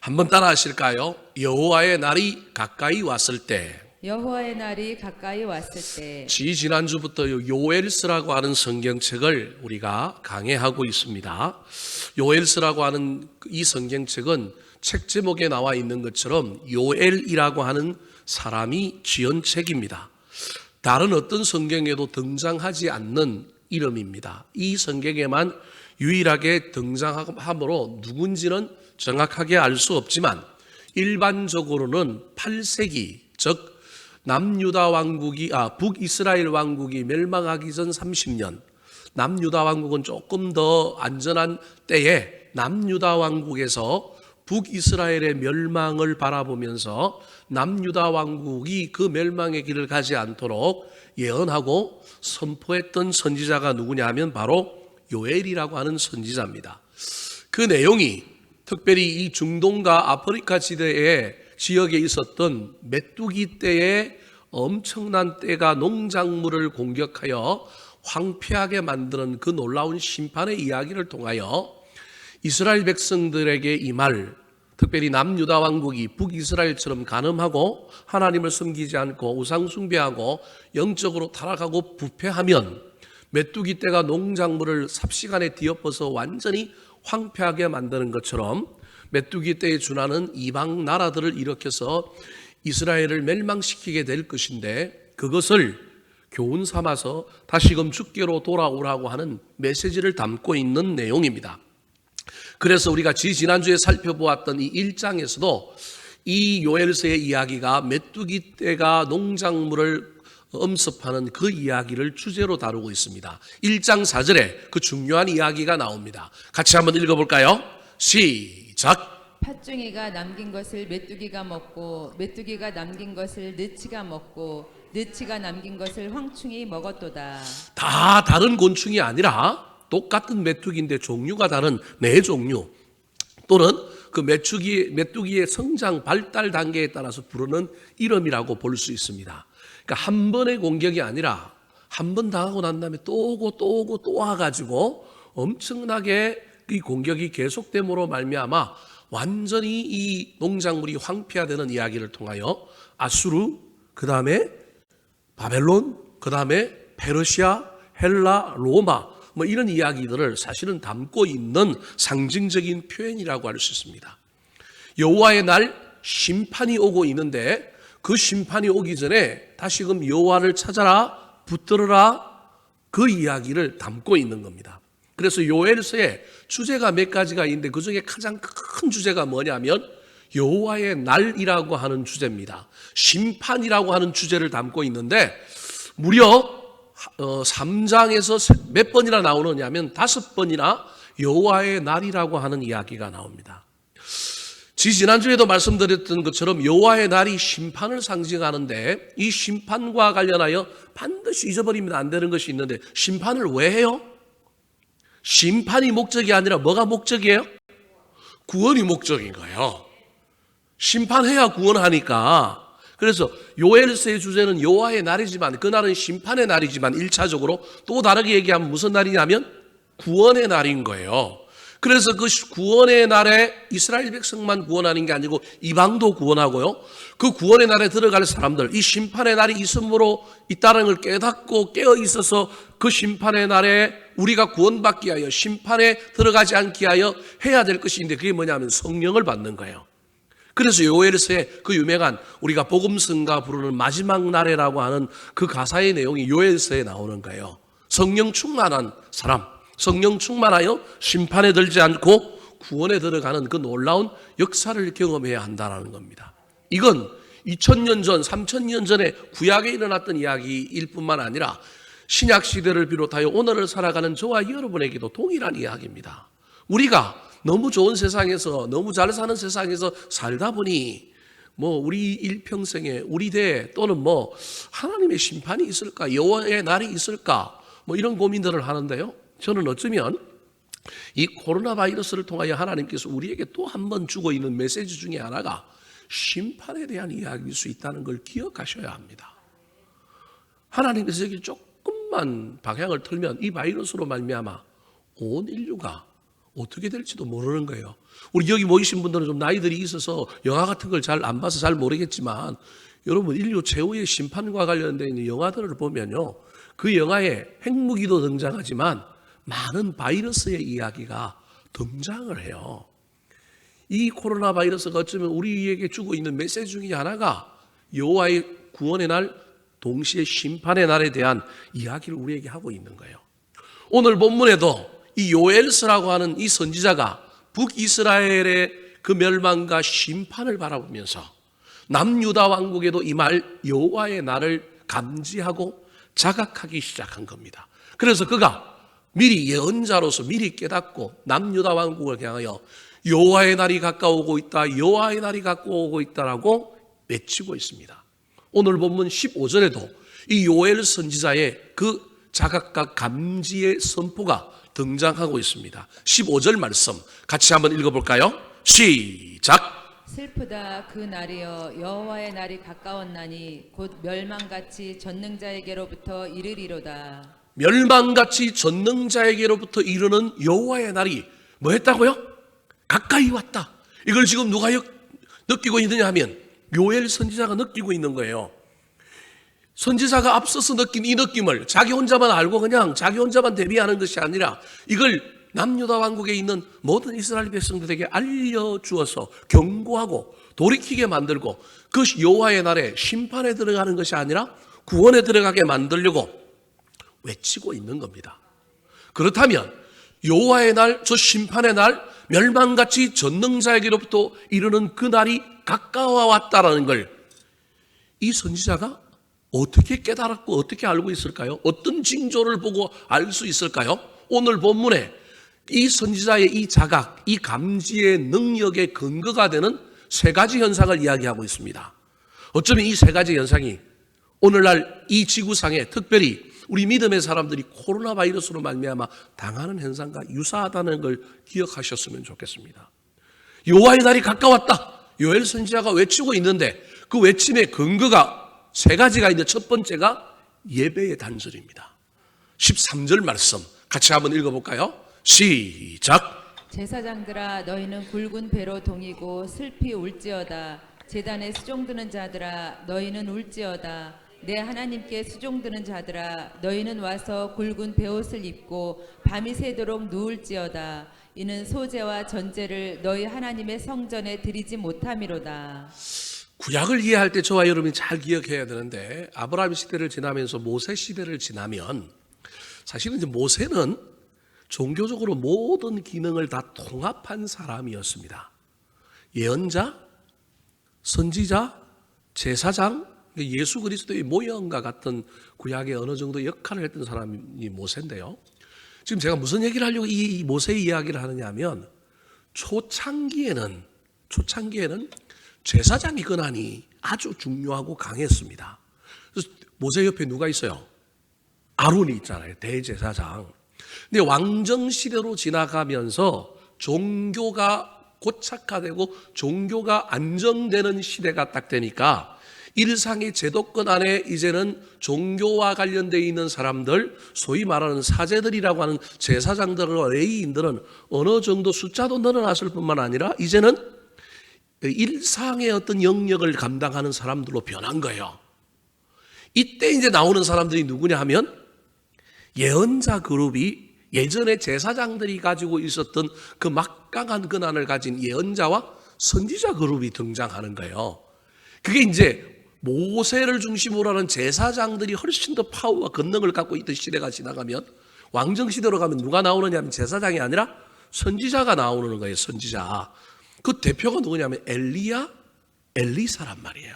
한번 따라 하실까요? 여호와의 날이 가까이 왔을 때. 여호와의 날이 가까이 왔을 때. 지난주부터 요엘서라고 하는 성경책을 우리가 강해하고 있습니다. 요엘서라고 하는 이 성경책은 책 제목에 나와 있는 것처럼 요엘이라고 하는 사람이 지은 책입니다. 다른 어떤 성경에도 등장하지 않는 이름입니다. 이 성경에만 유일하게 등장하므로 누군지는 정확하게 알 수 없지만 일반적으로는 8세기, 즉 남유다 왕국이 북이스라엘 왕국이 멸망하기 전 30년, 남유다 왕국은 조금 더 안전한 때에 남유다 왕국에서 북이스라엘의 멸망을 바라보면서 남유다 왕국이 그 멸망의 길을 가지 않도록 예언하고 선포했던 선지자가 누구냐 하면 바로 요엘이라고 하는 선지자입니다. 그 내용이 특별히 이 중동과 아프리카 지역에 있었던 메뚜기 떼의 엄청난 떼가 농작물을 공격하여 황폐하게 만드는 그 놀라운 심판의 이야기를 통하여 이스라엘 백성들에게 이 말, 특별히 남유다 왕국이 북이스라엘처럼 간음하고 하나님을 섬기지 않고 우상 숭배하고 영적으로 타락하고 부패하면 메뚜기 떼가 농작물을 삽시간에 뒤엎어서 완전히 황폐하게 만드는 것처럼 메뚜기 떼에 준하는 이방 나라들을 일으켜서 이스라엘을 멸망시키게 될 것인데 그것을 교훈 삼아서 다시금 주께로 돌아오라고 하는 메시지를 담고 있는 내용입니다. 그래서 우리가 지난주에 살펴보았던 이 1장에서도 이 요엘서의 이야기가 메뚜기 떼가 농작물을 엄습하는 그 이야기를 주제로 다루고 있습니다. 1장 4절에 그 중요한 이야기가 나옵니다. 같이 한번 읽어볼까요? 시작. 팥중이가 남긴 것을 메뚜기가 먹고 메뚜기가 남긴 것을 느치가 먹고 느치가 남긴 것을 황충이 먹었도다. 다 다른 곤충이 아니라 똑같은 메뚜기인데 종류가 다른 네 종류 또는 그 메뚜기의 성장 발달 단계에 따라서 부르는 이름이라고 볼 수 있습니다. 그러니까 한 번의 공격이 아니라 한 번 당하고 난 다음에 또 오고 또 오고 또 와가지고 엄청나게 이 공격이 계속됨으로 말미암아 완전히 이 농작물이 황폐화되는 이야기를 통하여 아수르, 그 다음에 바벨론, 그 다음에 페르시아, 헬라, 로마 뭐 이런 이야기들을 사실은 담고 있는 상징적인 표현이라고 할 수 있습니다. 여호와의 날 심판이 오고 있는데 그 심판이 오기 전에 다시금 여호와를 찾아라, 붙들어라 그 이야기를 담고 있는 겁니다. 그래서 요엘서에 주제가 몇 가지가 있는데 그 중에 가장 큰 주제가 뭐냐면 여호와의 날이라고 하는 주제입니다. 심판이라고 하는 주제를 담고 있는데 무려 3장에서 몇 번이나 나오느냐면 5번이나 여호와의 날이라고 하는 이야기가 나옵니다. 지난주에도 말씀드렸던 것처럼 여호와의 날이 심판을 상징하는데 이 심판과 관련하여 반드시 잊어버리면 안 되는 것이 있는데 심판을 왜 해요? 심판이 목적이 아니라 뭐가 목적이에요? 구원이 목적인 거예요. 심판해야 구원하니까. 그래서 요엘서의 주제는 여호와의 날이지만 그날은 심판의 날이지만 1차적으로 또 다르게 얘기하면 무슨 날이냐면 구원의 날인 거예요. 그래서 그 구원의 날에 이스라엘 백성만 구원하는 게 아니고 이방도 구원하고요. 그 구원의 날에 들어갈 사람들, 이 심판의 날이 있음으로 있다는 걸 깨닫고 깨어 있어서 그 심판의 날에 우리가 구원받기 위하여 심판에 들어가지 않기 위하여 해야 될 것이 있는데 그게 뭐냐면 성령을 받는 거예요. 그래서 요엘서에 그 유명한 우리가 복음성가 부르는 마지막 날에라고 하는 그 가사의 내용이 요엘서에 나오는 거예요. 성령 충만한 사람, 성령 충만하여 심판에 들지 않고 구원에 들어가는 그 놀라운 역사를 경험해야 한다는 겁니다. 이건 2000년 전, 3000년 전에 구약에 일어났던 이야기일 뿐만 아니라 신약 시대를 비롯하여 오늘을 살아가는 저와 여러분에게도 동일한 이야기입니다. 우리가 너무 좋은 세상에서 너무 잘 사는 세상에서 살다 보니 뭐 우리 일평생에 우리 대 또는 뭐 하나님의 심판이 있을까 여호와의 날이 있을까 뭐 이런 고민들을 하는데요. 저는 어쩌면 이 코로나 바이러스를 통하여 하나님께서 우리에게 또 한 번 주고 있는 메시지 중에 하나가 심판에 대한 이야기일 수 있다는 걸 기억하셔야 합니다. 하나님께서 여기 조금만 방향을 틀면 이 바이러스로 말미암아 온 인류가 어떻게 될지도 모르는 거예요. 우리 여기 모이신 분들은 좀 나이들이 있어서 영화 같은 걸 잘 안 봐서 잘 모르겠지만 여러분 인류 최후의 심판과 관련되어 있는 영화들을 보면요. 그 영화에 핵무기도 등장하지만 많은 바이러스의 이야기가 등장을 해요. 이 코로나 바이러스가 어쩌면 우리에게 주고 있는 메시지 중에 하나가 여호와의 구원의 날 동시에 심판의 날에 대한 이야기를 우리에게 하고 있는 거예요. 오늘 본문에도 이 요엘스라고 하는 이 선지자가 북이스라엘의 그 멸망과 심판을 바라보면서 남유다 왕국에도 이 말 여호와의 날을 감지하고 자각하기 시작한 겁니다. 그래서 그가 미리 예언자로서 미리 깨닫고 남유다 왕국을 향하여 여호와의 날이 가까우고 있다, 여호와의 날이 가까우고 있다라고 외치고 있습니다. 오늘 본문 15절에도 이 요엘 선지자의 그 자각과 감지의 선포가 등장하고 있습니다. 15절 말씀 같이 한번 읽어볼까요? 시작! 슬프다 그 날이여 여호와의 날이 가까웠나니 곧 멸망같이 전능자에게로부터 이르리로다. 멸망같이 전능자에게로부터 이르는 여호와의 날이 뭐 했다고요? 가까이 왔다. 이걸 지금 누가 느끼고 있느냐 하면 요엘 선지자가 느끼고 있는 거예요. 선지자가 앞서서 느낀 이 느낌을 자기 혼자만 알고 그냥 자기 혼자만 대비하는 것이 아니라 이걸 남유다 왕국에 있는 모든 이스라엘 백성들에게 알려주어서 경고하고 돌이키게 만들고 그것이 여호와의 날에 심판에 들어가는 것이 아니라 구원에 들어가게 만들려고 외치고 있는 겁니다. 그렇다면 여호와의 날, 저 심판의 날, 멸망같이 전능자에게로부터 이르는 그 날이 가까워 왔다라는 걸 이 선지자가 어떻게 깨달았고 어떻게 알고 있을까요? 어떤 징조를 보고 알 수 있을까요? 오늘 본문에 이 선지자의 이 자각, 이 감지의 능력의 근거가 되는 세 가지 현상을 이야기하고 있습니다. 어쩌면 이 세 가지 현상이 오늘날 이 지구상에 특별히 우리 믿음의 사람들이 코로나 바이러스로 말미암아 당하는 현상과 유사하다는 걸 기억하셨으면 좋겠습니다. 여호와의 날이 가까웠다. 요엘 선지자가 외치고 있는데 그 외침의 근거가 세 가지가 있는데 첫 번째가 예배의 단절입니다. 13절 말씀 같이 한번 읽어볼까요? 시작! 제사장들아 너희는 굵은 배로 동이고 슬피 울지어다. 제단에 수종드는 자들아 너희는 울지어다. 내 하나님께 수종드는 자들아 너희는 와서 굵은 베옷을 입고 밤이 새도록 누울지어다. 이는 소제와 전제를 너희 하나님의 성전에 드리지 못함이로다. 구약을 이해할 때 저와 여러분이 잘 기억해야 되는데 아브라함 시대를 지나면서 모세 시대를 지나면 사실은 이제 모세는 종교적으로 모든 기능을 다 통합한 사람이었습니다. 예언자, 선지자, 제사장, 예수 그리스도의 모형과 같은 구약의 어느 정도 역할을 했던 사람이 모세인데요. 지금 제가 무슨 얘기를 하려고 이 모세의 이야기를 하느냐 하면 초창기에는 제사장의 권한이 아주 중요하고 강했습니다. 그래서 모세 옆에 누가 있어요? 아론이 있잖아요. 대제사장. 근데 왕정 시대로 지나가면서 종교가 고착화되고 종교가 안정되는 시대가 딱 되니까 일상의 제도권 안에 이제는 종교와 관련되어 있는 사람들, 소위 말하는 사제들이라고 하는 제사장들과 레위인들은 어느 정도 숫자도 늘어났을 뿐만 아니라 이제는 일상의 어떤 영역을 감당하는 사람들로 변한 거예요. 이때 이제 나오는 사람들이 누구냐 하면 예언자 그룹이 예전에 제사장들이 가지고 있었던 그 막강한 권한을 가진 예언자와 선지자 그룹이 등장하는 거예요. 그게 이제 모세를 중심으로 하는 제사장들이 훨씬 더 파워와 권능을 갖고 있던 시대가 지나가면 왕정 시대로 가면 누가 나오느냐 하면 제사장이 아니라 선지자가 나오는 거예요. 선지자. 그 대표가 누구냐면 엘리사란 말이에요.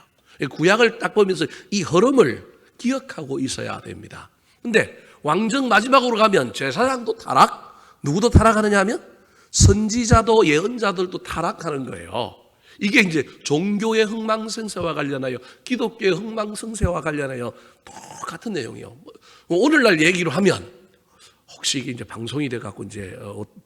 구약을 딱 보면서 이 흐름을 기억하고 있어야 됩니다. 근데 왕정 마지막으로 가면 제사장도 타락, 누구도 타락하느냐 하면 선지자도 예언자들도 타락하는 거예요. 이게 이제 종교의 흥망성쇠와 관련하여 기독교의 흥망성쇠와 관련하여 똑같은 내용이에요. 오늘날 얘기로 하면 혹시 이게 이제 방송이 돼갖고 이제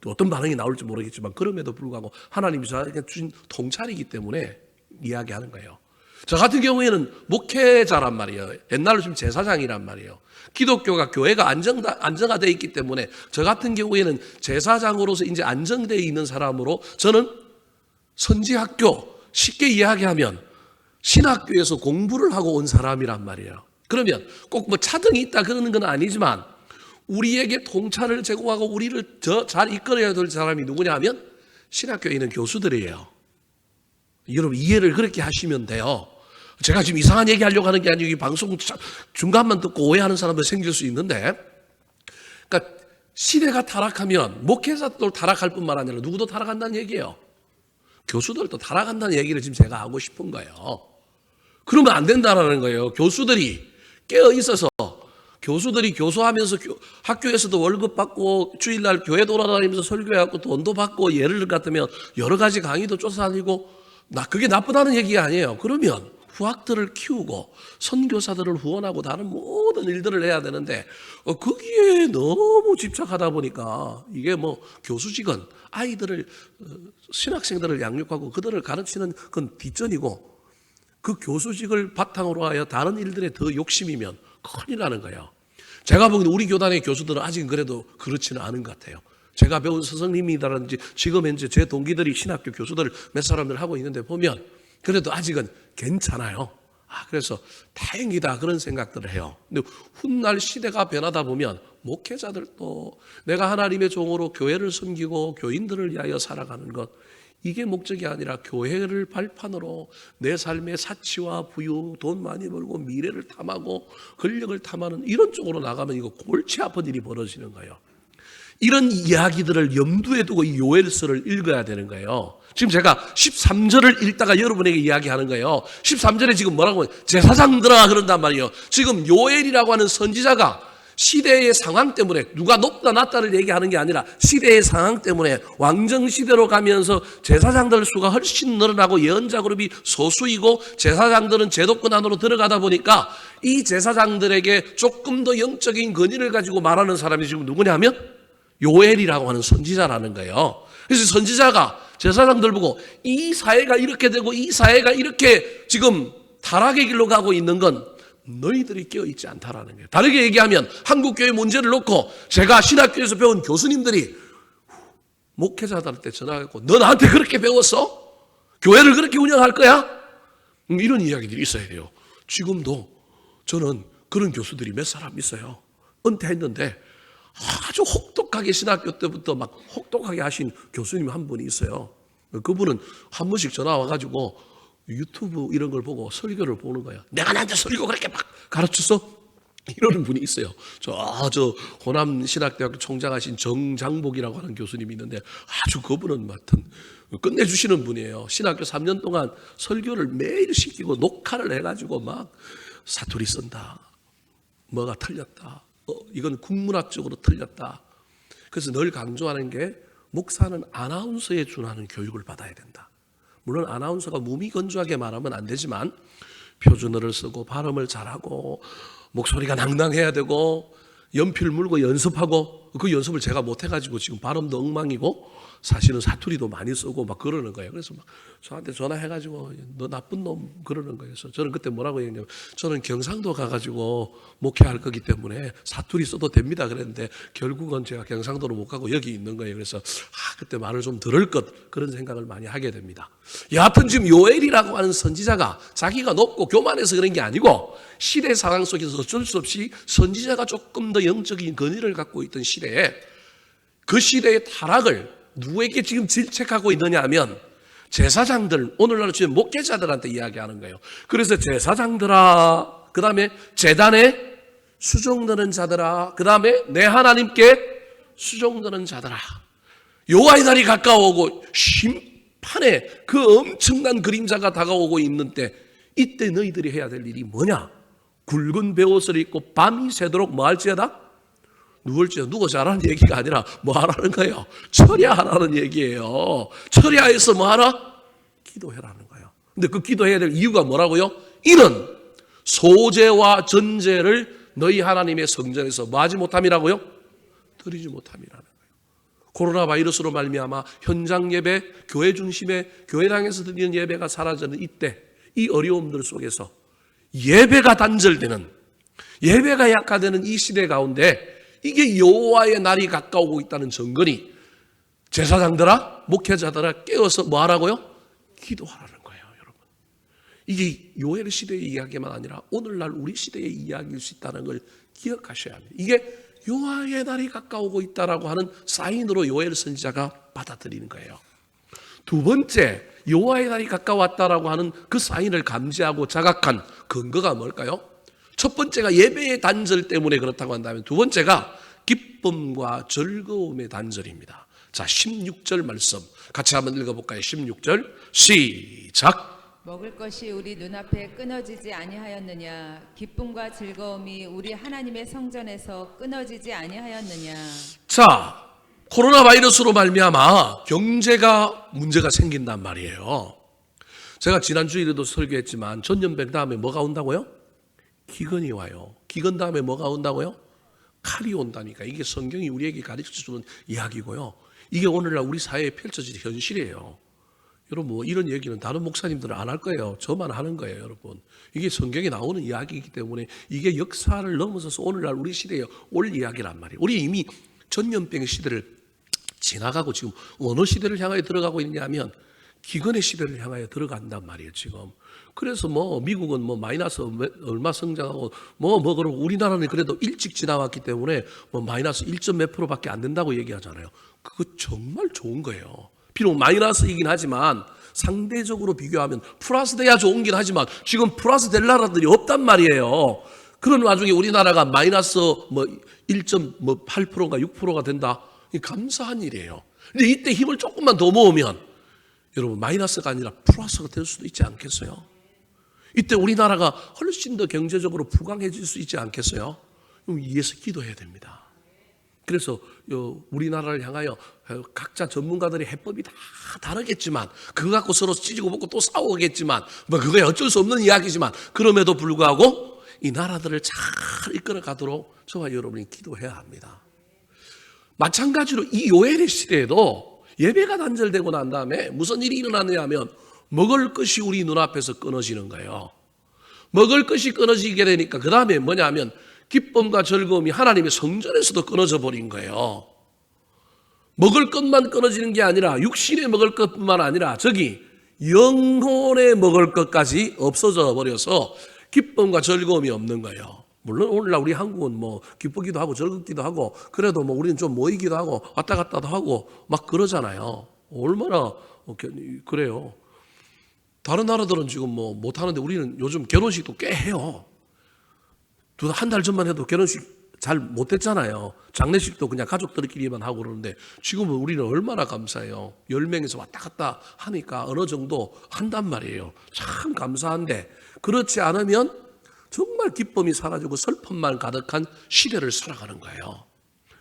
어떤 반응이 나올지 모르겠지만 그럼에도 불구하고 하나님이 저에게 주신 통찰이기 때문에 이야기하는 거예요. 저 같은 경우에는 목회자란 말이에요. 옛날로 지금 제사장이란 말이에요. 기독교가 교회가 안정화되어 있기 때문에 저 같은 경우에는 제사장으로서 이제 안정되어 있는 사람으로 저는 선지학교, 쉽게 이야기하면 신학교에서 공부를 하고 온 사람이란 말이에요. 그러면 꼭 뭐 차등이 있다 그러는 건 아니지만 우리에게 통찰을 제공하고 우리를 잘 이끌어야 될 사람이 누구냐 하면 신학교에 있는 교수들이에요. 여러분 이해를 그렇게 하시면 돼요. 제가 지금 이상한 얘기 하려고 하는 게 아니고 이 방송 중간만 듣고 오해하는 사람도 생길 수 있는데, 그러니까 시대가 타락하면 목회자도 타락할 뿐만 아니라 누구도 타락한다는 얘기예요. 교수들도 타락한다는 얘기를 지금 제가 하고 싶은 거예요. 그러면 안 된다는 거예요. 교수들이 깨어 있어서 교수들이 교수하면서 학교에서도 월급 받고 주일날 교회 돌아다니면서 설교해갖고 돈도 받고 예를 같으면 여러 가지 강의도 쫓아다니고 그게 나쁘다는 얘기가 아니에요. 그러면 후학들을 키우고 선교사들을 후원하고 다른 모든 일들을 해야 되는데 거기에 너무 집착하다 보니까 이게 뭐 교수직은 아이들을 신학생들을 양육하고 그들을 가르치는 건 뒷전이고 그 교수직을 바탕으로 하여 다른 일들에 더 욕심이면 큰일 나는 거예요. 제가 보기에는 우리 교단의 교수들은 아직은 그래도 그렇지는 않은 것 같아요. 제가 배운 스승님이라든지 지금 현재 제 동기들이 신학교 교수들 몇 사람들 하고 있는데 보면 그래도 아직은 괜찮아요. 그래서 다행이다 그런 생각들을 해요. 근데 훗날 시대가 변하다 보면 목회자들도 내가 하나님의 종으로 교회를 섬기고 교인들을 위하여 살아가는 것, 이게 목적이 아니라 교회를 발판으로 내 삶의 사치와 부유, 돈 많이 벌고 미래를 탐하고 권력을 탐하는 이런 쪽으로 나가면 이거 골치 아픈 일이 벌어지는 거예요. 이런 이야기들을 염두에 두고 이 요엘서를 읽어야 되는 거예요. 지금 제가 13절을 읽다가 여러분에게 이야기하는 거예요. 13절에 지금 뭐라고 하면 제사장들아 그런단 말이에요. 지금 요엘이라고 하는 선지자가 시대의 상황 때문에 누가 높다 낮다를 얘기하는 게 아니라 시대의 상황 때문에 왕정시대로 가면서 제사장들 수가 훨씬 늘어나고 예언자 그룹이 소수이고 제사장들은 제도권 안으로 들어가다 보니까 이 제사장들에게 조금 더 영적인 권위를 가지고 말하는 사람이 지금 누구냐면 요엘이라고 하는 선지자라는 거예요. 그래서 선지자가 제사장들 보고 이 사회가 이렇게 되고 이 사회가 이렇게 지금 타락의 길로 가고 있는 건 너희들이 깨어있지 않다라는 거예요. 다르게 얘기하면 한국교회 문제를 놓고 제가 신학교에서 배운 교수님들이 목회자들한테 전화하고 너 나한테 그렇게 배웠어? 교회를 그렇게 운영할 거야? 이런 이야기들이 있어야 돼요. 지금도 저는 그런 교수들이 몇 사람 있어요. 은퇴했는데 아주 혹독하게 신학교 때부터 막 혹독하게 하신 교수님 한 분이 있어요. 그분은 한 번씩 전화 와가지고 유튜브 이런 걸 보고 설교를 보는 거예요. 내가 나한테 설교 그렇게 막 가르쳤어? 이러는 분이 있어요. 저 호남 신학대학교 총장하신 정장복이라고 하는 교수님이 있는데 아주 그분은 하여튼 끝내주시는 분이에요. 신학교 3년 동안 설교를 매일 시키고 녹화를 해가지고 막 사투리 쓴다. 뭐가 틀렸다. 이건 국문학적으로 틀렸다. 그래서 늘 강조하는 게 목사는 아나운서에 준하는 교육을 받아야 된다. 물론 아나운서가 무미건조하게 말하면 안 되지만 표준어를 쓰고 발음을 잘하고 목소리가 낭낭해야 되고 연필 물고 연습하고 그 연습을 제가 못해가지고 지금 발음도 엉망이고 사실은 사투리도 많이 쓰고 막 그러는 거예요. 그래서 막 저한테 전화해가지고 너 나쁜 놈 그러는 거예요. 그래서 저는 그때 뭐라고 얘기했냐면 저는 경상도 가가지고 목회할 거기 때문에 사투리 써도 됩니다 그랬는데 결국은 제가 경상도로 못 가고 여기 있는 거예요. 그래서 그때 말을 좀 들을 것 그런 생각을 많이 하게 됩니다. 여하튼 지금 요엘이라고 하는 선지자가 자기가 높고 교만해서 그런 게 아니고 시대 상황 속에서 어쩔 수 없이 선지자가 조금 더 영적인 권위를 갖고 있던 시대에 그 시대의 타락을 누구에게 지금 질책하고 있느냐 하면 제사장들, 오늘날 지금 목회자들한테 이야기하는 거예요. 그래서 제사장들아, 그 다음에 재단에 수종드는 자들아, 그 다음에 내 하나님께 수종드는 자들아. 여호와의 날이 가까워오고 심판의 그 엄청난 그림자가 다가오고 있는 때 이때 너희들이 해야 될 일이 뭐냐? 굵은 베옷을 입고 밤이 새도록 뭐 할지어다? 누울지어다. 누구 잘하는 얘기가 아니라 뭐 하라는 거예요? 철야하라는 얘기예요. 철야해서 뭐 하라? 기도해라는 거예요. 근데 그 기도해야 될 이유가 뭐라고요? 이는 소제와 전제를 너희 하나님의 성전에서 뭐 하지 못함이라고요? 드리지 못함이라는 거예요. 코로나 바이러스로 말미암아 현장 예배, 교회 중심의 교회당에서 드리는 예배가 사라지는 이 어려움들 속에서 예배가 단절되는, 예배가 약화되는 이 시대 가운데 이게 여호와의 날이 가까우고 있다는 증거니 제사장들아, 목회자들아 깨어서 뭐 하라고요? 기도하라는 거예요, 여러분. 이게 요엘 시대의 이야기만 아니라 오늘날 우리 시대의 이야기일 수 있다는 걸 기억하셔야 합니다. 이게 여호와의 날이 가까우고 있다라고 하는 사인으로 요엘 선지자가 받아들이는 거예요. 두 번째, 여호와의 날이 가까웠다라고 하는 그 사인을 감지하고 자각한 근거가 뭘까요? 첫 번째가 예배의 단절 때문에 그렇다고 한다면 두 번째가 기쁨과 즐거움의 단절입니다. 자, 16절 말씀 같이 한번 읽어볼까요? 16절 시작. 먹을 것이 우리 눈앞에 끊어지지 아니하였느냐? 기쁨과 즐거움이 우리 하나님의 성전에서 끊어지지 아니하였느냐? 자, 코로나 바이러스로 말미암아 경제가 문제가 생긴단 말이에요. 제가 지난 주일에도 설교했지만 전염병 다음에 뭐가 온다고요? 기근이 와요. 기근 다음에 뭐가 온다고요? 칼이 온다니까. 이게 성경이 우리에게 가르쳐주는 이야기고요. 이게 오늘날 우리 사회에 펼쳐진 현실이에요. 여러분, 뭐 이런 얘기는 다른 목사님들은 안 할 거예요. 저만 하는 거예요, 여러분. 이게 성경에 나오는 이야기이기 때문에 이게 역사를 넘어서서 오늘날 우리 시대에 올 이야기란 말이에요. 우리 이미 전염병의 시대를 지나가고 지금 어느 시대를 향하여 들어가고 있냐면 기근의 시대를 향하여 들어간단 말이에요, 지금. 그래서 뭐 미국은 뭐 마이너스 얼마 성장하고 그러고 우리나라는 그래도 일찍 지나왔기 때문에 뭐 마이너스 1점 몇 %밖에 안 된다고 얘기하잖아요. 그거 정말 좋은 거예요. 비록 마이너스이긴 하지만 상대적으로 비교하면 플러스 돼야 좋은긴 하지만 지금 플러스 될 나라들이 없단 말이에요. 그런 와중에 우리나라가 마이너스 뭐 1.8%가 6%가 된다. 감사한 일이에요. 근데 이때 힘을 조금만 더 모으면 여러분 마이너스가 아니라 플러스가 될 수도 있지 않겠어요? 이때 우리나라가 훨씬 더 경제적으로 부강해질 수 있지 않겠어요? 위에서 기도해야 됩니다. 그래서 우리나라를 향하여 각자 전문가들의 해법이 다 다르겠지만 그거 갖고 서로 찢고 먹고 또 싸우겠지만 뭐 그거야 어쩔 수 없는 이야기지만 그럼에도 불구하고 이 나라들을 잘 이끌어 가도록 저와 여러분이 기도해야 합니다. 마찬가지로 이 요엘의 시대에도 예배가 단절되고 난 다음에 무슨 일이 일어나느냐 하면 먹을 것이 우리 눈앞에서 끊어지는 거예요. 먹을 것이 끊어지게 되니까 그 다음에 뭐냐 하면 기쁨과 즐거움이 하나님의 성전에서도 끊어져 버린 거예요. 먹을 것만 끊어지는 게 아니라 육신의 먹을 것뿐만 아니라 저기 영혼의 먹을 것까지 없어져 버려서 기쁨과 즐거움이 없는 거예요. 물론 오늘날 우리 한국은 뭐 기쁘기도 하고 즐겁기도 하고 그래도 뭐 우리는 좀 모이기도 하고 왔다 갔다도 하고 막 그러잖아요. 얼마나 그래요. 다른 나라들은 지금 뭐 못하는데 우리는 요즘 결혼식도 꽤 해요. 한 달 전만 해도 결혼식 잘 못했잖아요. 장례식도 그냥 가족들끼리만 하고 그러는데 지금은 우리는 얼마나 감사해요. 10명에서 왔다 갔다 하니까 어느 정도 한단 말이에요. 참 감사한데 그렇지 않으면 정말 기쁨이 사라지고 슬픔만 가득한 시대를 살아가는 거예요.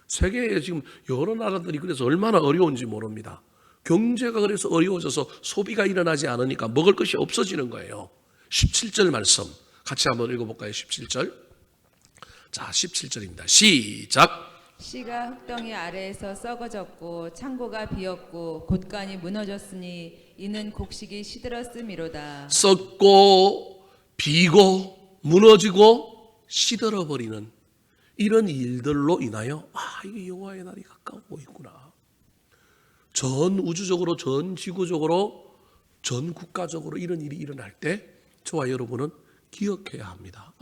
세계에 지금 여러 나라들이 그래서 얼마나 어려운지 모릅니다. 경제가 그래서 어려워져서 소비가 일어나지 않으니까 먹을 것이 없어지는 거예요. 17절 말씀 같이 한번 읽어볼까요? 17절. 자, 17절입니다. 시작. 씨가 흙덩이 아래에서 썩어졌고 창고가 비었고 곳간이 무너졌으니 이는 곡식이 시들었음이로다. 썩고 비고 무너지고 시들어버리는 이런 일들로 인하여 이게 여호와의 날이 가까우고 있구나. 전 우주적으로 전 지구적으로 전 국가적으로 이런 일이 일어날 때 저와 여러분은 기억해야 합니다.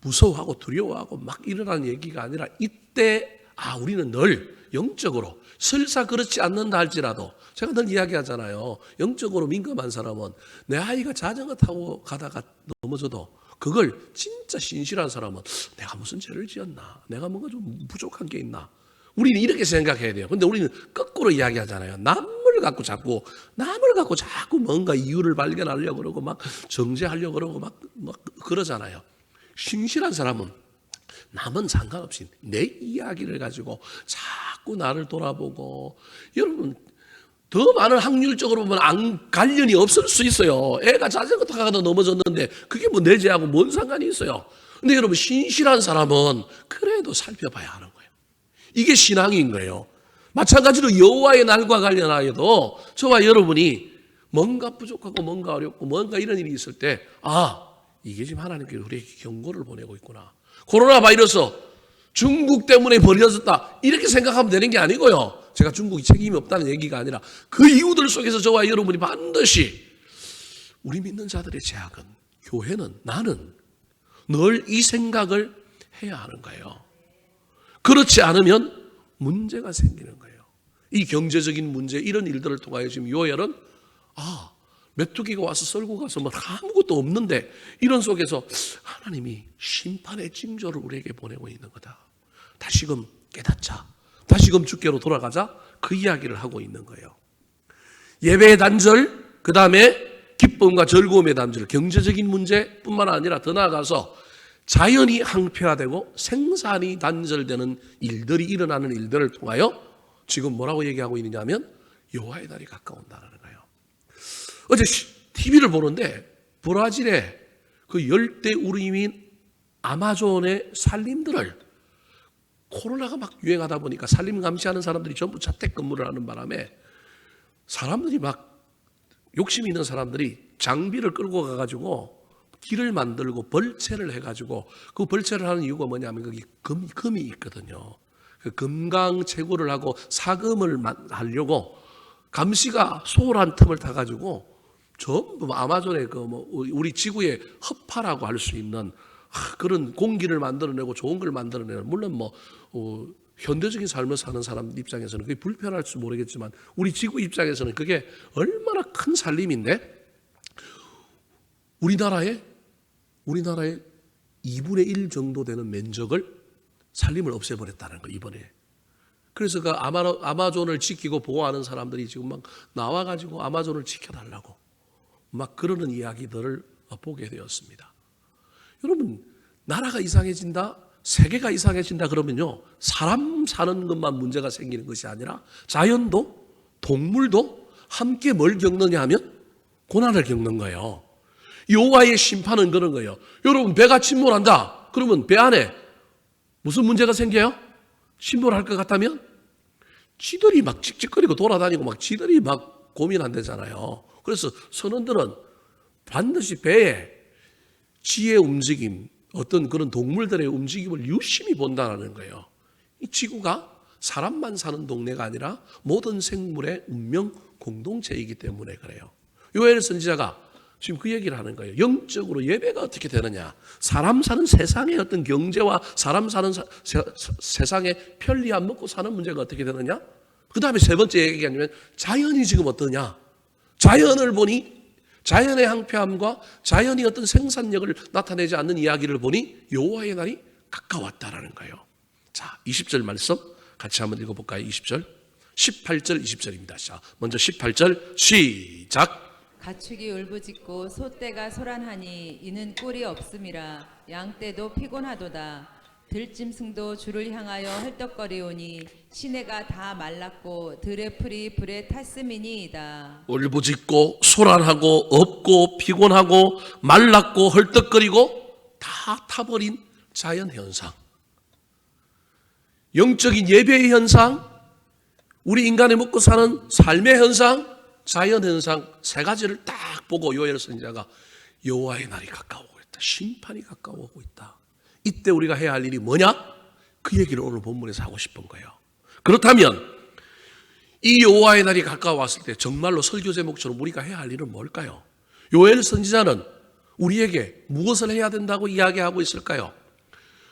무서워하고 두려워하고 막 일어나는 얘기가 아니라 이때 우리는 늘 영적으로 설사 그렇지 않는다 할지라도 제가 늘 이야기하잖아요. 영적으로 민감한 사람은 내 아이가 자전거 타고 가다가 넘어져도 그걸 진짜 신실한 사람은 내가 무슨 죄를 지었나? 내가 뭔가 좀 부족한 게 있나? 우리는 이렇게 생각해야 돼요. 근데 우리는 거꾸로 이야기하잖아요. 남을 갖고 자꾸 뭔가 이유를 발견하려고 그러고 막 정죄하려고 그러고 막 그러잖아요. 신실한 사람은 남은 상관없이 내 이야기를 가지고 자꾸 나를 돌아보고 여러분 더 많은 확률적으로 보면 관련이 없을 수 있어요. 애가 자전거 타다가 넘어졌는데 그게 뭐 내 죄하고 뭔 상관이 있어요. 근데 여러분 신실한 사람은 그래도 살펴봐야 하는 거예요. 이게 신앙인 거예요. 마찬가지로 여호와의 날과 관련하여도 저와 여러분이 뭔가 부족하고 뭔가 어렵고 뭔가 이런 일이 있을 때 이게 지금 하나님께서 우리에게 경고를 보내고 있구나. 코로나 바이러스 중국 때문에 벌어졌다 이렇게 생각하면 되는 게 아니고요. 제가 중국이 책임이 없다는 얘기가 아니라 그 이유들 속에서 저와 여러분이 반드시 우리 믿는 자들의 제약은, 교회는, 나는 늘 이 생각을 해야 하는 거예요. 그렇지 않으면 문제가 생기는 거예요. 이 경제적인 문제, 이런 일들을 통하여 지금 요엘은 메뚜기가 와서 썰고 가서 뭐 아무것도 없는데 이런 속에서 하나님이 심판의 징조를 우리에게 보내고 있는 거다. 다시금 깨닫자. 다시금 주께로 돌아가자. 그 이야기를 하고 있는 거예요. 예배의 단절, 그 다음에 기쁨과 즐거움의 단절, 경제적인 문제뿐만 아니라 더 나아가서 자연이 항폐화되고 생산이 단절되는 일들이 일어나는 일들을 통하여 지금 뭐라고 얘기하고 있느냐 하면 여호와의 날이 가까운다는 거예요. 어제 TV를 보는데 브라질의 그 열대 우림인 아마존의 산림들을 코로나가 막 유행하다 보니까 산림 감시하는 사람들이 전부 자택근무를 하는 바람에 사람들이 막 욕심 있는 사람들이 장비를 끌고 가가지고 길을 만들고 벌채를 해가지고 그 벌채를 하는 이유가 뭐냐면 거기 금이 있거든요. 그 금강 채굴을 하고 사금을 하려고 감시가 소홀한 틈을 타가지고 전부 아마존의 우리 지구의 허파라고 할 수 있는 그런 공기를 만들어내고 좋은 걸 만들어내는, 물론 현대적인 삶을 사는 사람 입장에서는 그게 불편할지 모르겠지만 우리 지구 입장에서는 그게 얼마나 큰 살림인데 우리나라의 2분의 1 정도 되는 면적을 산림을 없애버렸다는 거 이번에. 그래서 그 아마존을 지키고 보호하는 사람들이 지금 막 나와가지고 아마존을 지켜달라고 막 그러는 이야기들을 보게 되었습니다. 여러분, 나라가 이상해진다, 세계가 이상해진다 그러면요, 사람 사는 것만 문제가 생기는 것이 아니라 자연도 동물도 함께 뭘 겪느냐 하면 고난을 겪는 거예요. 여호와의 심판은 그런 거예요. 여러분, 배가 침몰한다 그러면 배 안에 무슨 문제가 생겨요? 침몰할 것 같다면 지들이 막 칙칙거리고 돌아다니고 막 지들이 막 고민한대잖아요. 그래서 선원들은 반드시 배에 지의 움직임, 어떤 그런 동물들의 움직임을 유심히 본다는 거예요. 이 지구가 사람만 사는 동네가 아니라 모든 생물의 운명 공동체이기 때문에 그래요. 요엘 선지자가 지금 그 얘기를 하는 거예요. 영적으로 예배가 어떻게 되느냐. 사람 사는 세상의 어떤 경제와 사람 사는 세상의 편리함 먹고 사는 문제가 어떻게 되느냐. 그 다음에 세 번째 얘기가 아니면 자연이 지금 어떠냐. 자연을 보니 자연의 항폐함과 자연이 어떤 생산력을 나타내지 않는 이야기를 보니 여호와의 날이 가까웠다라는 거예요. 자, 20절 말씀 같이 한번 읽어볼까요? 20절, 18절, 20절입니다. 자, 먼저 18절 시작. 가축이 울부짖고 소떼가 소란하니 이는 꿀이 없음이라. 양떼도 피곤하도다. 들짐승도 주를 향하여 헐떡거리오니 시내가 다 말랐고 들의 풀이 불에 탔음이니이다. 울부짖고 소란하고 없고 피곤하고 말랐고 헐떡거리고 다 타버린 자연 현상, 영적인 예배의 현상, 우리 인간이 먹고 사는 삶의 현상, 자연 현상 세 가지를 딱 보고 요엘 선지자가 여호와의 날이 가까워오고 있다, 심판이 가까워오고 있다. 이때 우리가 해야 할 일이 뭐냐? 그 얘기를 오늘 본문에서 하고 싶은 거예요. 그렇다면 이 여호와의 날이 가까워왔을 때 정말로 설교 제목처럼 우리가 해야 할 일은 뭘까요? 요엘 선지자는 우리에게 무엇을 해야 된다고 이야기하고 있을까요?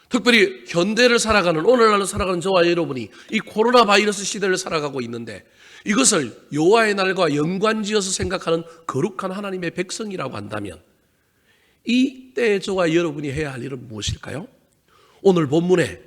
특별히 현대를 살아가는, 오늘날을 살아가는 저와 여러분이 이 코로나 바이러스 시대를 살아가고 있는데 이것을 여호와의 날과 연관지어서 생각하는 거룩한 하나님의 백성이라고 한다면 이때 저와 여러분이 해야 할 일은 무엇일까요? 오늘 본문에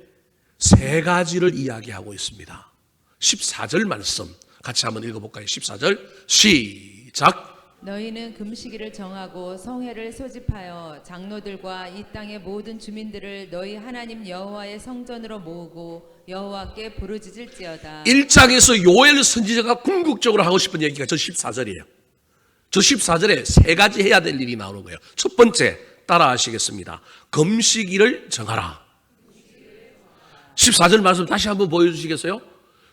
세 가지를 이야기하고 있습니다. 14절 말씀 같이 한번 읽어볼까요? 14절 시작. 너희는 금식일을 정하고 성회를 소집하여 장로들과 이 땅의 모든 주민들을 너희 하나님 여호와의 성전으로 모으고 여호와께 부르짖을지어다. 1장에서 요엘 선지자가 궁극적으로 하고 싶은 얘기가 저 14절이에요. 저 14절에 세 가지 해야 될 일이 나오는 거예요. 첫 번째 따라 하시겠습니다. 금식일을 정하라. 14절 말씀 다시 한번 보여주시겠어요?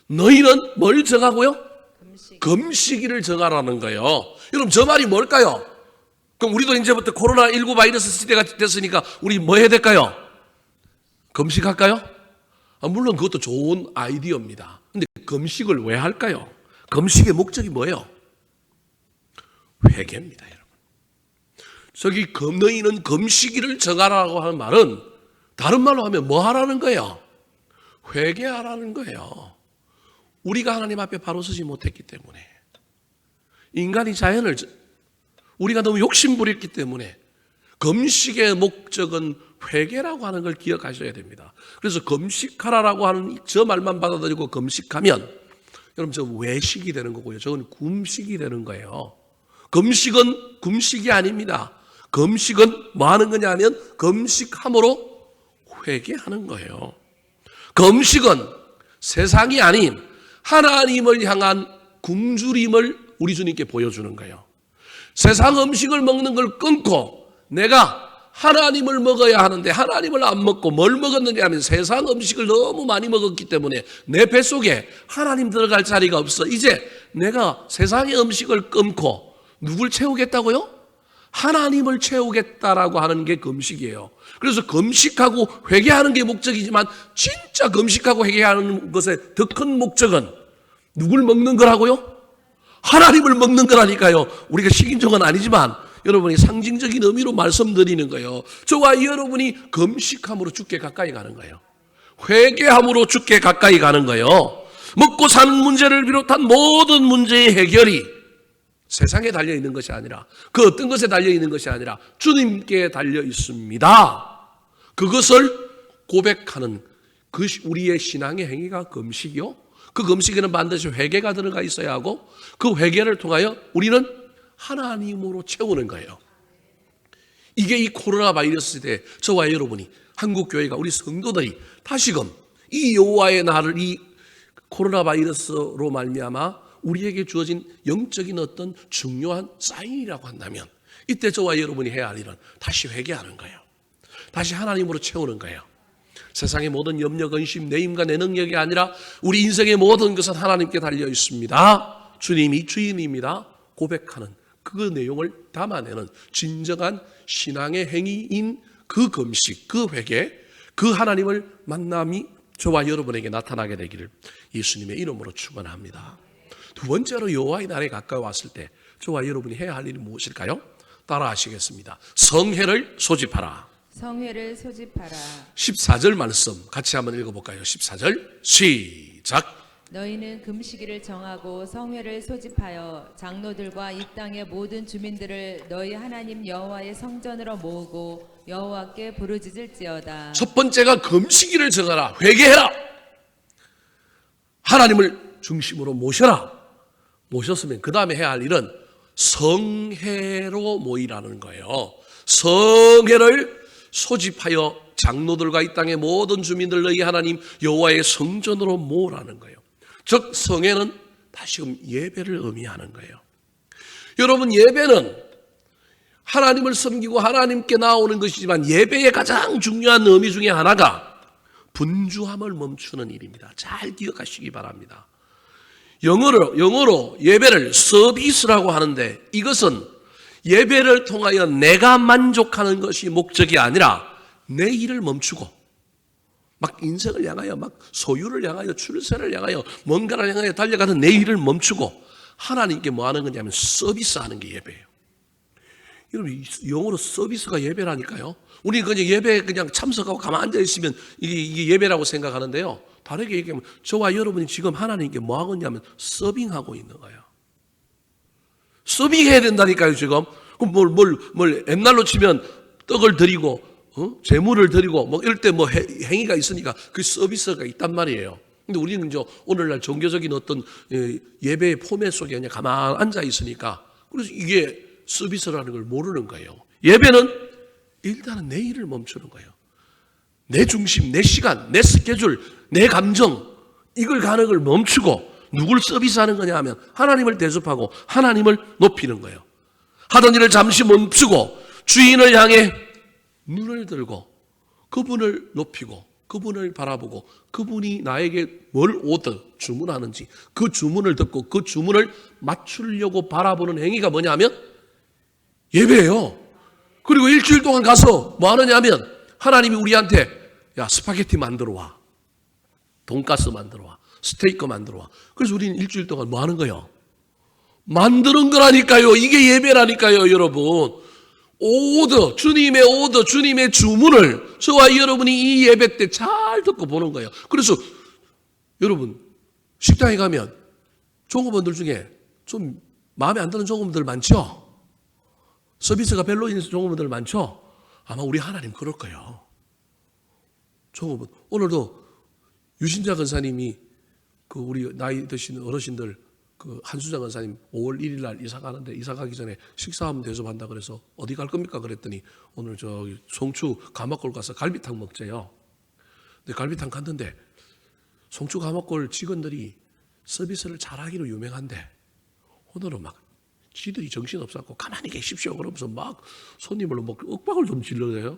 너희는 뭘 정하고요? 금식일을 정하라는 거예요. 여러분, 저 말이 뭘까요? 그럼 우리도 이제부터 코로나19 바이러스 시대가 됐으니까 우리 뭐 해야 될까요? 금식할까요? 물론 그것도 좋은 아이디어입니다. 근데 금식을 왜 할까요? 금식의 목적이 뭐예요? 회개입니다, 여러분. 저기 너희는 금식일을 정하라고 하는 말은 다른 말로 하면 뭐 하라는 거예요? 회개하라는 거예요. 우리가 하나님 앞에 바로 서지 못했기 때문에, 인간이 자연을 우리가 너무 욕심부렸기 때문에 금식의 목적은 회개라고 하는 걸 기억하셔야 됩니다. 그래서 금식하라라고 하는 저 말만 받아들이고 금식하면 여러분 저 외식이 되는 거고요. 저건 굶식이 되는 거예요. 금식은 굶식이 아닙니다. 금식은 뭐 하는 거냐 하면 금식함으로 회개하는 거예요. 금식은 세상이 아닌 하나님을 향한 굶주림을 우리 주님께 보여주는 거예요. 세상 음식을 먹는 걸 끊고 내가 하나님을 먹어야 하는데 하나님을 안 먹고 뭘 먹었느냐 하면 세상 음식을 너무 많이 먹었기 때문에 내 뱃속에 하나님 들어갈 자리가 없어. 이제 내가 세상의 음식을 끊고 누굴 채우겠다고요? 하나님을 채우겠다라고 하는 게 금식이에요. 그래서 금식하고 회개하는 게 목적이지만 진짜 금식하고 회개하는 것의 더 큰 목적은 누굴 먹는 거라고요? 하나님을 먹는 거라니까요. 우리가 식인종은 아니지만 여러분이 상징적인 의미로 말씀드리는 거예요. 저와 여러분이 금식함으로 주께 가까이 가는 거예요. 회개함으로 주께 가까이 가는 거예요. 먹고 사는 문제를 비롯한 모든 문제의 해결이 세상에 달려 있는 것이 아니라 그 어떤 것에 달려 있는 것이 아니라 주님께 달려 있습니다. 그것을 고백하는 그 우리의 신앙의 행위가 금식이요. 그 금식에는 반드시 회개가 들어가 있어야 하고 그 회개를 통하여 우리는 하나님으로 채우는 거예요. 이게 이 코로나 바이러스 시대에 저와 여러분이 한국교회가 우리 성도들이 다시금 이 여호와의 날을 이 코로나 바이러스로 말미암아 우리에게 주어진 영적인 어떤 중요한 사인이라고 한다면 이때 저와 여러분이 해야 할 일은 다시 회개하는 거예요. 다시 하나님으로 채우는 거예요. 세상의 모든 염려, 근심, 내 힘과 내 능력이 아니라 우리 인생의 모든 것은 하나님께 달려 있습니다. 주님이 주인입니다. 고백하는 그 내용을 담아내는 진정한 신앙의 행위인 그 금식, 그 회개, 그 하나님을 만남이 저와 여러분에게 나타나게 되기를 예수님의 이름으로 축원합니다. 두 번째로 여호와의 날에 가까이 왔을 때 저와 여러분이 해야 할 일이 무엇일까요? 따라 하시겠습니다. 성회를 소집하라. 성회를 소집하라. 14절 말씀 같이 한번 읽어볼까요? 14절 시작. 너희는 금식일을 정하고 성회를 소집하여 장로들과 이 땅의 모든 주민들을 너희 하나님 여호와의 성전으로 모으고 여호와께 부르짖을지어다. 첫 번째가 금식일을 정하라. 회개해라. 하나님을 중심으로 모셔라. 모셨으면 그 다음에 해야 할 일은 성회로 모이라는 거예요. 성회를 소집하여 장로들과 이 땅의 모든 주민들 너희 하나님 여호와의 성전으로 모으라는 거예요. 즉 성회는 다시금 예배를 의미하는 거예요. 여러분, 예배는 하나님을 섬기고 하나님께 나오는 것이지만 예배의 가장 중요한 의미 중에 하나가 분주함을 멈추는 일입니다. 잘 기억하시기 바랍니다. 영어로 예배를 서비스라고 하는데 이것은 예배를 통하여 내가 만족하는 것이 목적이 아니라 내 일을 멈추고 막 인생을 향하여 막 소유를 향하여 출세를 향하여 뭔가를 향하여 달려가는 내 일을 멈추고 하나님께 뭐 하는 거냐면 서비스하는 게 예배예요. 여러분, 영어로 서비스가 예배라니까요. 우리 그냥 예배에 그냥 참석하고 가만히 앉아 있으면 이게 예배라고 생각하는데요. 다르게 얘기하면 저와 여러분이 지금 하나님께 뭐 하고 있냐면 서빙하고 있는 거예요. 서빙해야 된다니까요, 지금. 그럼 뭘 옛날로 치면 떡을 드리고, 재물을 드리고, 뭐 이럴 때 뭐 행위가 있으니까 그 서비스가 있단 말이에요. 근데 우리는 이제 오늘날 종교적인 어떤 예배의 포맷 속에 그냥 가만히 앉아 있으니까 그래서 이게 서비스라는 걸 모르는 거예요. 예배는 일단은 내 일을 멈추는 거예요. 내 중심, 내 시간, 내 스케줄, 내 감정, 이걸 가는 걸 멈추고 누굴 서비스하는 거냐 하면 하나님을 대접하고 하나님을 높이는 거예요. 하던 일을 잠시 멈추고 주인을 향해 눈을 들고 그분을 높이고 그분을 바라보고 그분이 나에게 뭘 오더 주문하는지 그 주문을 듣고 그 주문을 맞추려고 바라보는 행위가 뭐냐면 예배예요. 그리고 일주일 동안 가서 뭐 하느냐 하면 하나님이 우리한테 야 스파게티 만들어 와, 돈가스 만들어 와, 스테이크 만들어 와. 그래서 우리는 일주일 동안 뭐 하는 거예요? 만드는 거라니까요. 이게 예배라니까요, 여러분. 오더, 주님의 오더, 주님의 주문을 저와 여러분이 이 예배 때 잘 듣고 보는 거예요. 그래서 여러분 식당에 가면 종업원들 중에 좀 마음에 안 드는 종업원들 많죠? 서비스가 별로인 종업원들 많죠? 아마 우리 하나님 그럴 거예요. 종업원. 오늘도 유신자 권사님이 그 우리 나이 드신 어르신들 그 한수장 권사님 5월 1일 날 이사 가는데 이사 가기 전에 식사하면 대접한다 그래서 어디 갈 겁니까? 그랬더니 오늘 저기 송추 가마골 가서 갈비탕 먹재요. 근데 갈비탕 갔는데 송추 가마골 직원들이 서비스를 잘하기로 유명한데 오늘은 막 지들이 정신없었고 가만히 계십시오 그러면서 막 손님을 뭐 윽박을 좀 질러대요.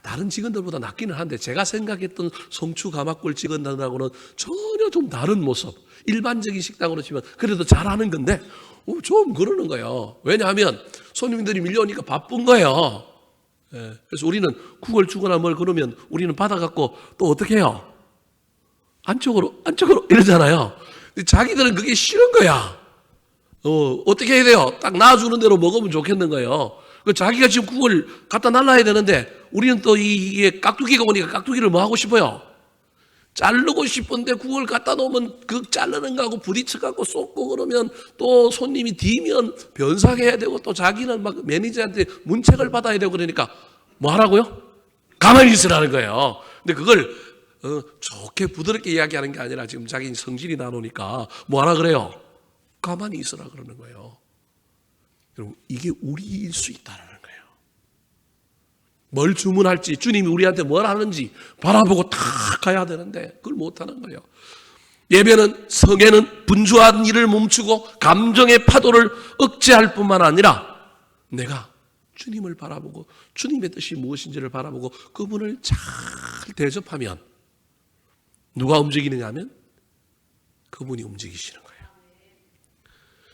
다른 직원들보다 낫기는 한데 제가 생각했던 송추 가마골 직원들하고는 전혀 좀 다른 모습. 일반적인 식당으로 치면 그래도 잘하는 건데 좀 그러는 거예요. 왜냐하면 손님들이 밀려오니까 바쁜 거예요. 그래서 우리는 국을 주거나 뭘 그러면 우리는 받아갖고 또 어떻게 해요? 안쪽으로 이러잖아요. 자기들은 그게 싫은 거야. 어떻게 해야 돼요? 딱 놔주는 대로 먹으면 좋겠는 거예요. 자기가 지금 국을 갖다 날라야 되는데 우리는 또 이게 깍두기가 오니까 깍두기를 뭐 하고 싶어요? 자르고 싶은데 국을 갖다 놓으면 그 자르는 거하고 부딪혀갖고 쏟고 그러면 또 손님이 뒤면 변상해야 되고 또 자기는 막 매니저한테 문책을 받아야 되고 그러니까 뭐 하라고요? 가만히 있으라는 거예요. 근데 그걸 좋게 부드럽게 이야기하는 게 아니라 지금 자기 성질이 나누니까 뭐 하라 그래요? 가만히 있으라 그러는 거예요. 여러분 이게 우리일 수 있다는 거예요. 뭘 주문할지 주님이 우리한테 뭘 하는지 바라보고 탁 가야 되는데 그걸 못하는 거예요. 예배는 성에는 분주한 일을 멈추고 감정의 파도를 억제할 뿐만 아니라 내가 주님을 바라보고 주님의 뜻이 무엇인지를 바라보고 그분을 잘 대접하면 누가 움직이느냐 하면 그분이 움직이시는 거예요.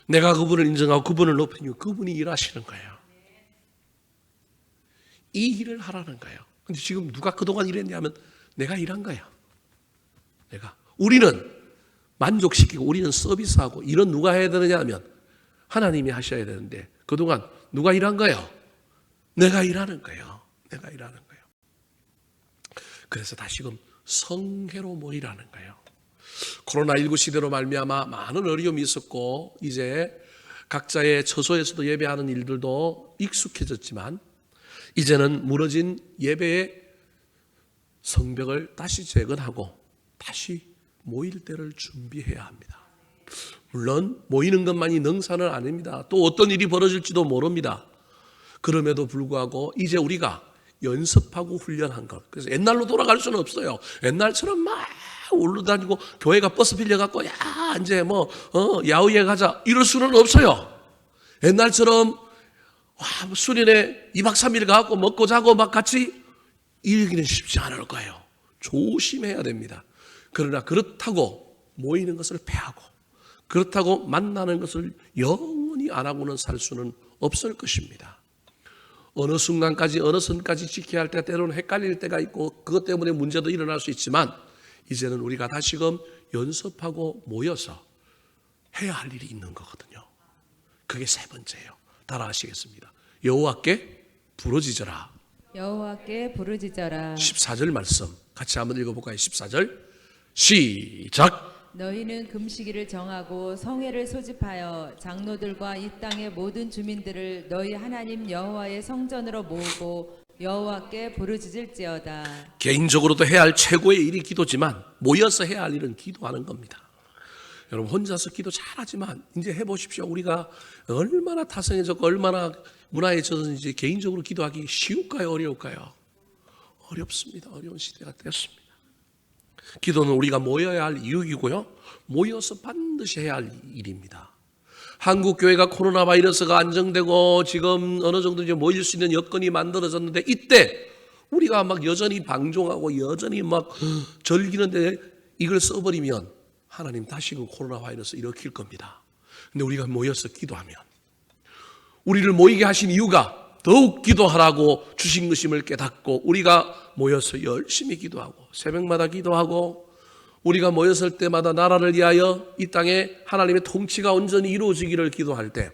내가 그분을 인정하고 그분을 높이면 그분이 일하시는 거예요. 이 일을 하라는 거예요. 근데 지금 누가 그동안 일했냐면 내가 일한 거야. 우리는 만족시키고 우리는 서비스하고 일은 누가 해야 되느냐 하면 하나님이 하셔야 되는데 그동안 누가 일한 거예요? 내가 일하는 거예요. 그래서 다시금 성회로 모이라는 거예요. 코로나19 시대로 말미암아 많은 어려움이 있었고 이제 각자의 처소에서도 예배하는 일들도 익숙해졌지만 이제는 무너진 예배의 성벽을 다시 재건하고 다시 모일 때를 준비해야 합니다. 물론 모이는 것만이 능사는 아닙니다. 또 어떤 일이 벌어질지도 모릅니다. 그럼에도 불구하고 이제 우리가 연습하고 훈련한 것. 그래서 옛날로 돌아갈 수는 없어요. 옛날처럼 막 올라다니고 교회가 버스 빌려갖고 야 이제 뭐 야후에 가자 이럴 수는 없어요. 옛날처럼 수련회 2박 3일 가고 먹고 자고 막 같이 이러기는 쉽지 않을 거예요. 조심해야 됩니다. 그러나 그렇다고 모이는 것을 패하고 그렇다고 만나는 것을 영원히 안 하고는 살 수는 없을 것입니다. 어느 순간까지 어느 선까지 지켜야 할 때가 때로는 헷갈릴 때가 있고 그것 때문에 문제도 일어날 수 있지만 이제는 우리가 다시금 연습하고 모여서 해야 할 일이 있는 거거든요. 그게 세 번째예요. 따라하시겠습니다. 여호와께 부르짖어라. 여호와께 부르짖어라. 14절 말씀 같이 한번 읽어볼까요? 14절 시작. 너희는 금식일을 정하고 성회를 소집하여 장로들과 이 땅의 모든 주민들을 너희 하나님 여호와의 성전으로 모으고 여호와께 부르짖을지어다. 개인적으로도 해야 할 최고의 일이 기도지만 모여서 해야 할 일은 기도하는 겁니다. 여러분 혼자서 기도 잘하지만 이제 해보십시오. 우리가 얼마나 타성해졌고 얼마나 문화에 젖었는지 개인적으로 기도하기 쉬울까요? 어려울까요? 어렵습니다. 어려운 시대가 되었습니다. 기도는 우리가 모여야 할 이유이고요. 모여서 반드시 해야 할 일입니다. 한국 교회가 코로나 바이러스가 안정되고 지금 어느 정도 이제 모일 수 있는 여건이 만들어졌는데 이때 우리가 막 여전히 방종하고 여전히 막 즐기는데 이걸 써버리면 하나님 다시금 코로나 바이러스 일으킬 겁니다. 근데 우리가 모여서 기도하면, 우리를 모이게 하신 이유가 더욱 기도하라고 주신 것임을 깨닫고 우리가 모여서 열심히 기도하고 새벽마다 기도하고 우리가 모였을 때마다 나라를 위하여 이 땅에 하나님의 통치가 온전히 이루어지기를 기도할 때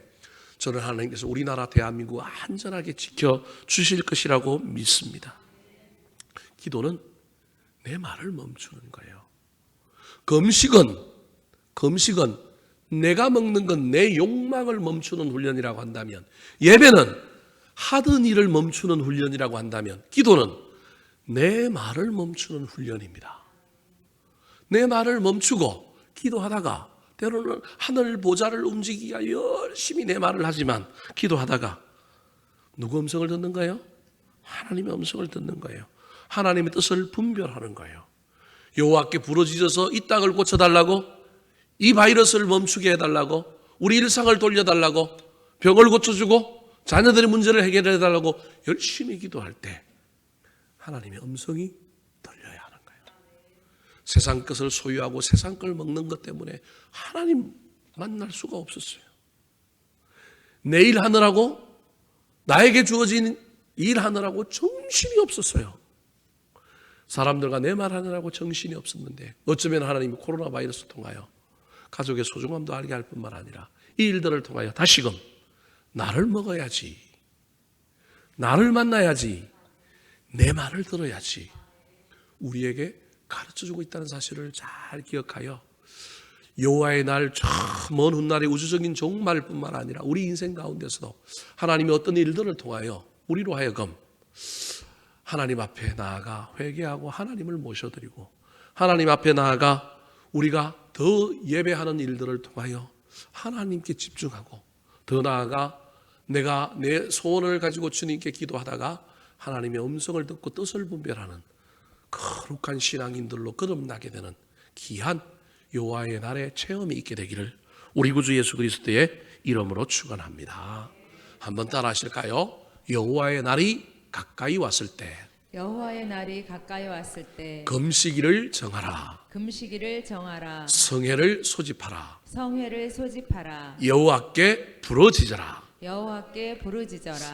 저는 하나님께서 우리나라 대한민국을 안전하게 지켜주실 것이라고 믿습니다. 기도는 내 말을 멈추는 거예요. 금식은 내가 먹는 건 내 욕망을 멈추는 훈련이라고 한다면, 예배는 하던 일을 멈추는 훈련이라고 한다면, 기도는 내 말을 멈추는 훈련입니다. 내 말을 멈추고 기도하다가 때로는 하늘 보좌를 움직이기가 열심히 내 말을 하지만 기도하다가 누구 음성을 듣는가요? 하나님의 음성을 듣는 거예요. 하나님의 뜻을 분별하는 거예요. 여호와께 부르짖어서 이 땅을 고쳐달라고, 이 바이러스를 멈추게 해달라고, 우리 일상을 돌려달라고, 병을 고쳐주고 자녀들의 문제를 해결해달라고 열심히 기도할 때 하나님의 음성이 들려야 하는 거예요. 세상 것을 소유하고 세상 걸 먹는 것 때문에 하나님 만날 수가 없었어요. 내 일 하느라고, 나에게 주어진 일 하느라고 정신이 없었어요. 사람들과 내 말 하느라고 정신이 없었는데 어쩌면 하나님이 코로나 바이러스 통하여 가족의 소중함도 알게 할 뿐만 아니라 이 일들을 통하여 다시금 나를 먹어야지, 나를 만나야지, 내 말을 들어야지 우리에게 가르쳐주고 있다는 사실을 잘 기억하여 여호와의 날 저 먼 훗날의 우주적인 종말뿐만 아니라 우리 인생 가운데서도 하나님이 어떤 일들을 통하여 우리로 하여금 하나님 앞에 나아가 회개하고 하나님을 모셔드리고 하나님 앞에 나아가 우리가 더 예배하는 일들을 통하여 하나님께 집중하고 더 나아가 내가 내 소원을 가지고 주님께 기도하다가 하나님의 음성을 듣고 뜻을 분별하는 거룩한 신앙인들로 거듭나게 되는 귀한 여호와의 날의 체험이 있게 되기를 우리 구주 예수 그리스도의 이름으로 축원합니다. 한번 따라 하실까요? 여호와의 날이 가까이 왔을 때 여호와의 날이 가까이 왔을 때 금식일을 정하라. 금식일을 정하라. 성회를 소집하라. 성회를 소집하라. 여호와께 부르짖어라. 여호와께 부르짖어라.